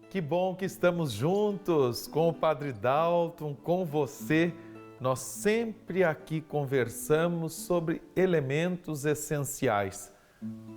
Que bom que estamos juntos com o Padre Dalton, com você. Nós sempre aqui conversamos sobre elementos essenciais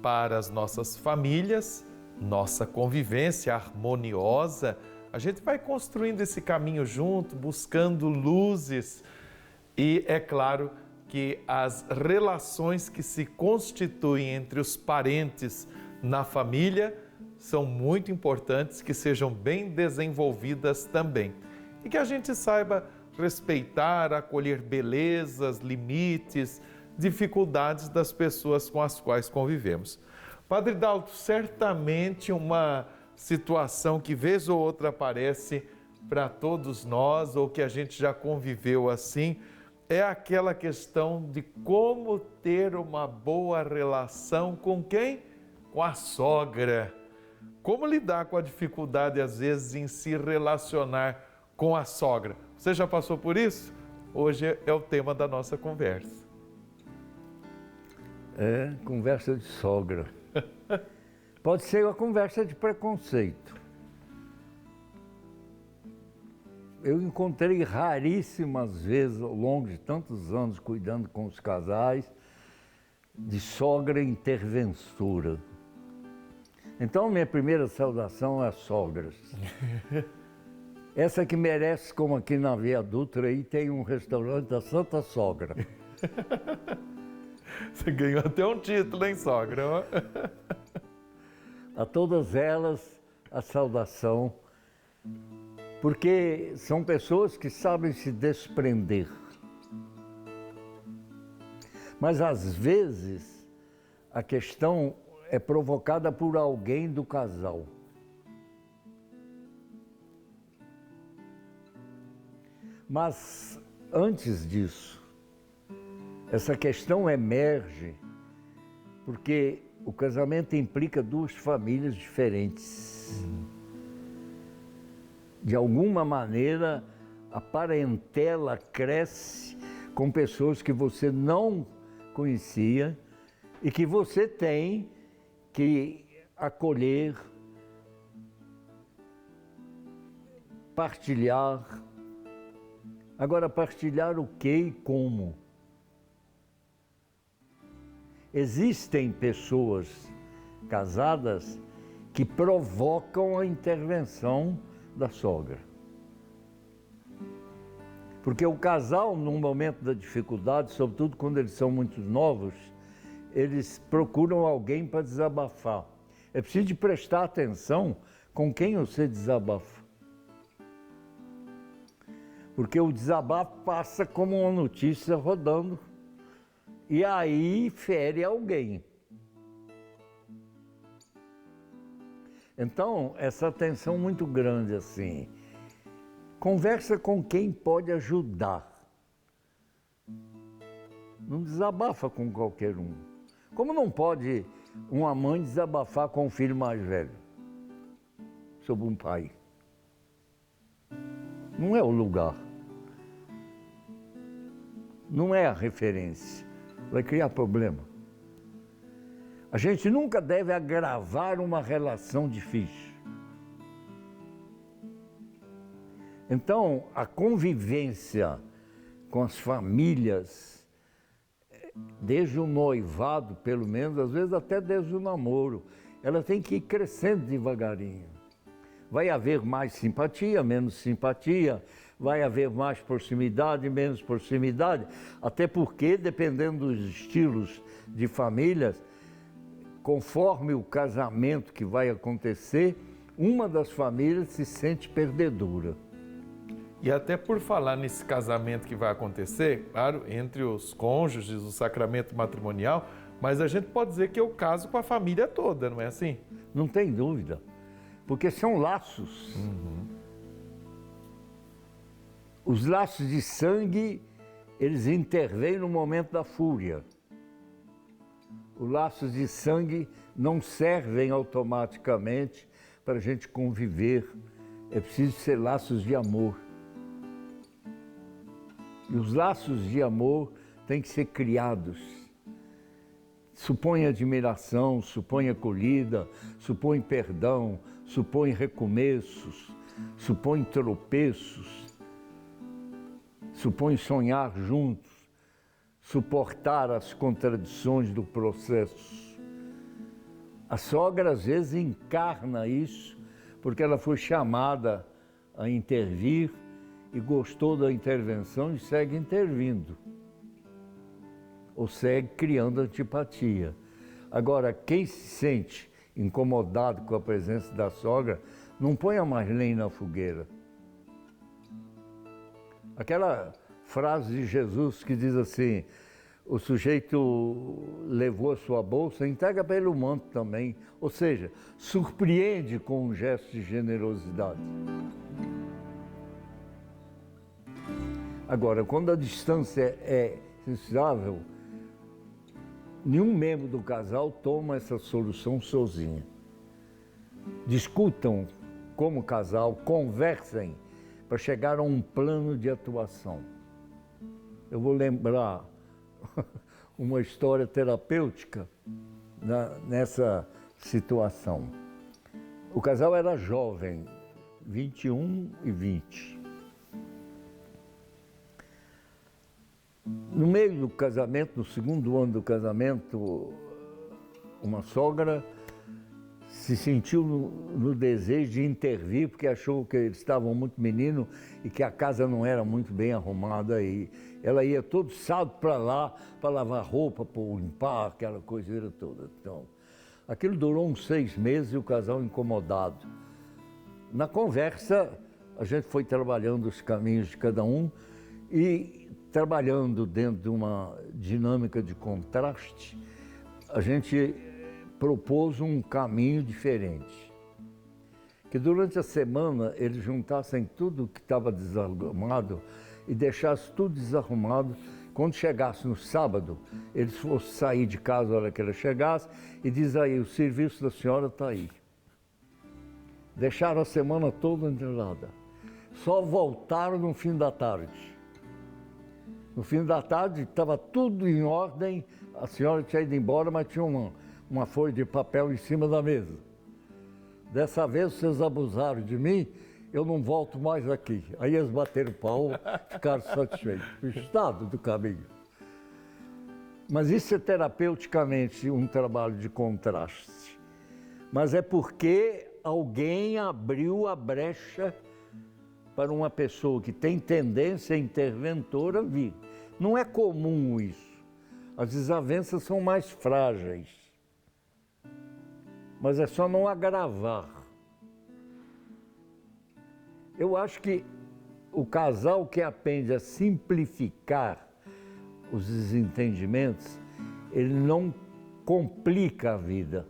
para as nossas famílias, nossa convivência harmoniosa. A gente vai construindo esse caminho junto, buscando luzes e é claro que as relações que se constituem entre os parentes na família são muito importantes, que sejam bem desenvolvidas também. E que a gente saiba respeitar, acolher belezas, limites, dificuldades das pessoas com as quais convivemos. Padre Dalton, certamente uma situação que vez ou outra aparece para todos nós, ou que a gente já conviveu assim, é aquela questão de como ter uma boa relação com quem? Com a sogra. Como lidar com a dificuldade, às vezes, em se relacionar com a sogra? Você já passou por isso? Hoje é o tema da nossa conversa. Conversa de sogra. Pode ser uma conversa de preconceito. Eu encontrei raríssimas vezes, ao longo de tantos anos, cuidando com os casais, de sogra interventora. Então, minha primeira saudação é às sogras. Essa que merece, como aqui na Via Dutra, aí tem um restaurante da Santa Sogra. Você ganhou até um título, hein, sogra? A todas elas, a saudação, porque são pessoas que sabem se desprender. Mas, às vezes, a questão é provocada por alguém do casal. Mas, antes disso, essa questão emerge porque o casamento implica duas famílias diferentes. De alguma maneira, a parentela cresce com pessoas que você não conhecia e que você tem que acolher, partilhar. Agora, partilhar o que e como? Existem pessoas casadas que provocam a intervenção da sogra. Porque o casal, num momento da dificuldade, sobretudo quando eles são muito novos, eles procuram alguém para desabafar. É preciso de prestar atenção com quem você desabafa. Porque o desabafo passa como uma notícia rodando e aí fere alguém. Então, essa atenção muito grande assim. Conversa com quem pode ajudar. Não desabafa com qualquer um. Como não pode uma mãe desabafar com o filho mais velho sobre um pai? Não é o lugar. Não é a referência. Vai criar problema. A gente nunca deve agravar uma relação difícil. Então, a convivência com as famílias, desde o noivado, pelo menos, às vezes até desde o namoro, ela tem que ir crescendo devagarinho. Vai haver mais simpatia, menos simpatia, vai haver mais proximidade, menos proximidade, até porque, dependendo dos estilos de famílias, conforme o casamento que vai acontecer, uma das famílias se sente perdedora. E até por falar nesse casamento que vai acontecer, claro, entre os cônjuges, o sacramento matrimonial, mas a gente pode dizer que eu caso com a família toda, não é assim? Não tem dúvida, porque são laços. Os laços de sangue, eles intervêm no momento da fúria. Os laços de sangue não servem automaticamente para a gente conviver. É preciso ser laços de amor. E os laços de amor têm que ser criados. Supõe admiração, supõe acolhida, supõe perdão, supõe recomeços, supõe tropeços, supõe sonhar juntos, suportar as contradições do processo. A sogra às vezes encarna isso, porque ela foi chamada a intervir e gostou da intervenção e segue intervindo. Ou segue criando antipatia. Agora, quem se sente incomodado com a presença da sogra, não ponha mais lenha na fogueira. Aquela frase de Jesus que diz assim, o sujeito levou a sua bolsa, entrega para ele o manto também. Ou seja, surpreende com um gesto de generosidade. Agora, quando a distância é sensirável, nenhum membro do casal toma essa solução sozinho. Discutam como casal, conversem para chegar a um plano de atuação. Eu vou lembrar uma história terapêutica nessa situação. O casal era jovem, 21 e 20. No meio do casamento, no segundo ano do casamento, uma sogra se sentiu no desejo de intervir, porque achou que eles estavam muito meninos e que a casa não era muito bem arrumada. E ela ia todo sábado para lá, para lavar roupa, para limpar, aquela coiseira toda. Então, aquilo durou uns 6 meses e o casal incomodado. Na conversa, a gente foi trabalhando os caminhos de cada um e trabalhando dentro de uma dinâmica de contraste, a gente propôs um caminho diferente. Que durante a semana eles juntassem tudo que estava desarrumado e deixassem tudo desarrumado. Quando chegasse no sábado, eles fossem sair de casa na hora que ela chegasse e diz aí, o serviço da senhora está aí. Deixaram a semana toda entrada. Só voltaram no fim da tarde. No fim da tarde estava tudo em ordem, a senhora tinha ido embora, mas tinha uma folha de papel em cima da mesa. Dessa vez vocês abusaram de mim, eu não volto mais aqui. Aí eles bateram o pau, ficaram satisfeitos. O estado do caminho. Mas isso é terapeuticamente um trabalho de contraste. Mas é porque alguém abriu a brecha para uma pessoa que tem tendência interventora vir. Não é comum isso. As desavenças são mais frágeis. Mas é só não agravar. Eu acho que o casal que aprende a simplificar os desentendimentos, ele não complica a vida.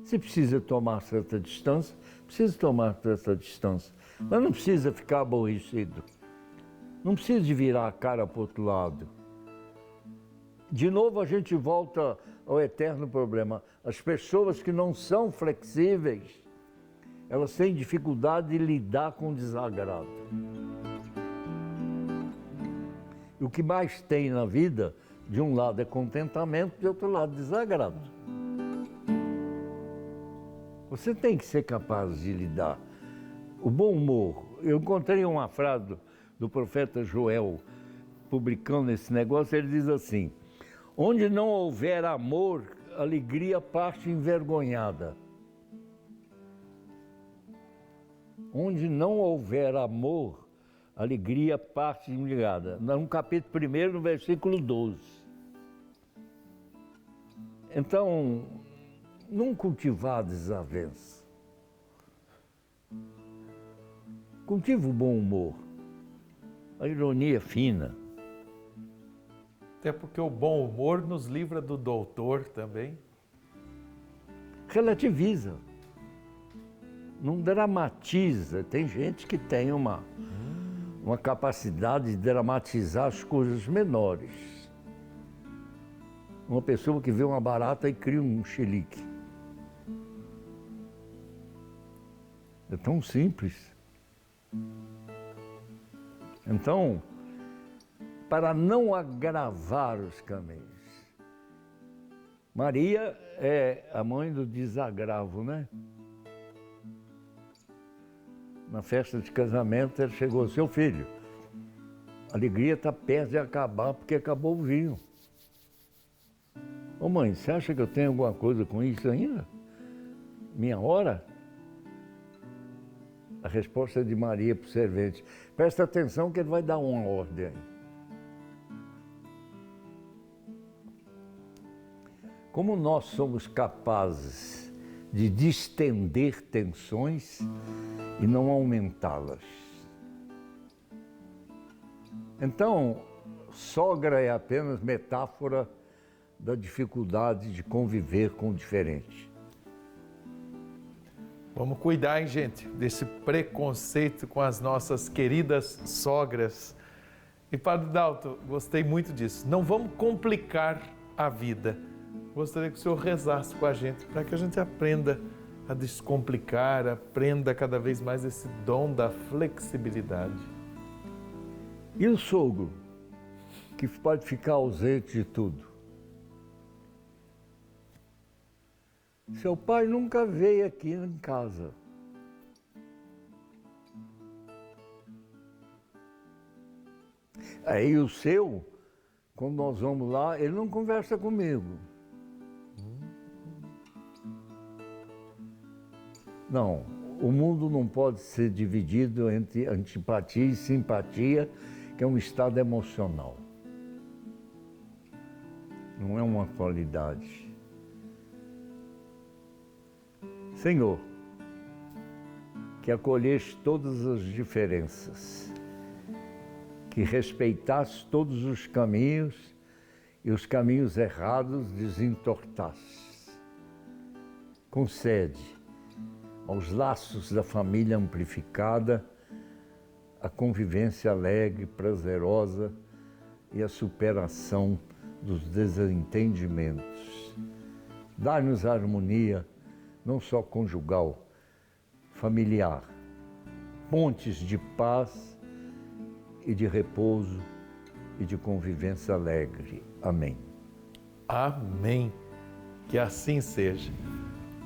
Se precisa tomar certa distância, precisa tomar certa distância. Mas não precisa ficar aborrecido. Não precisa de virar a cara para o outro lado. De novo a gente volta ao eterno problema. As pessoas que não são flexíveis, elas têm dificuldade de lidar com o desagrado. E o que mais tem na vida, de um lado é contentamento, de outro lado desagrado. Você tem que ser capaz de lidar. O bom humor. Eu encontrei uma frase do profeta Joel, publicando esse negócio, ele diz assim, onde não houver amor, alegria parte envergonhada. Onde não houver amor, alegria parte envergonhada. No capítulo 1, no versículo 12. Então, não cultivar desavença. Cultiva o bom humor, a ironia fina. Até porque o bom humor nos livra do doutor também. Relativiza, não dramatiza. Tem gente que tem uma capacidade de dramatizar as coisas menores. Uma pessoa que vê uma barata e cria um chilique. É tão simples. Então, para não agravar os caminhos, Maria é a mãe do desagravo, né? Na festa de casamento, ele chegou, seu filho, a alegria está perto de acabar porque acabou o vinho. Ô mãe, você acha que eu tenho alguma coisa com isso ainda? Minha hora? A resposta de Maria para o servente. Presta atenção que ele vai dar uma ordem aí. Como nós somos capazes de distender tensões e não aumentá-las? Então, sogra é apenas metáfora da dificuldade de conviver com o diferente. Vamos cuidar, hein, gente, desse preconceito com as nossas queridas sogras. E Padre Dalto, gostei muito disso. Não vamos complicar a vida. Gostaria que o senhor rezasse com a gente para que a gente aprenda a descomplicar, aprenda cada vez mais esse dom da flexibilidade. E o sogro, que pode ficar ausente de tudo? Seu pai nunca veio aqui em casa. Aí o seu, quando nós vamos lá, ele não conversa comigo. Não, o mundo não pode ser dividido entre antipatia e simpatia, que é um estado emocional. Não é uma qualidade. Senhor, que acolheste todas as diferenças, que respeitaste todos os caminhos e os caminhos errados desentortaste. Concede aos laços da família amplificada a convivência alegre, prazerosa e a superação dos desentendimentos. Dá-nos a harmonia, não só conjugal, familiar, pontes de paz e de repouso e de convivência alegre. Amém. Amém. Que assim seja.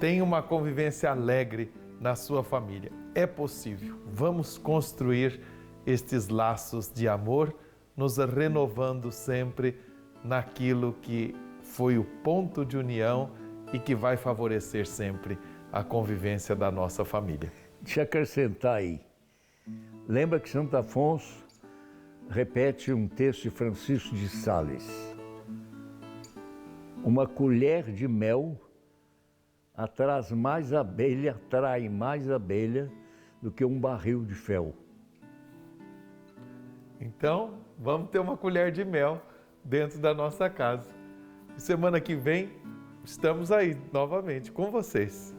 Tenha uma convivência alegre na sua família. É possível. Vamos construir estes laços de amor, nos renovando sempre naquilo que foi o ponto de união e que vai favorecer sempre a convivência da nossa família. Deixa eu acrescentar aí. Lembra que Santo Afonso repete um texto de Francisco de Sales. Uma colher de mel atrai mais abelha do que um barril de fel. Então, vamos ter uma colher de mel dentro da nossa casa. E semana que vem, estamos aí novamente com vocês.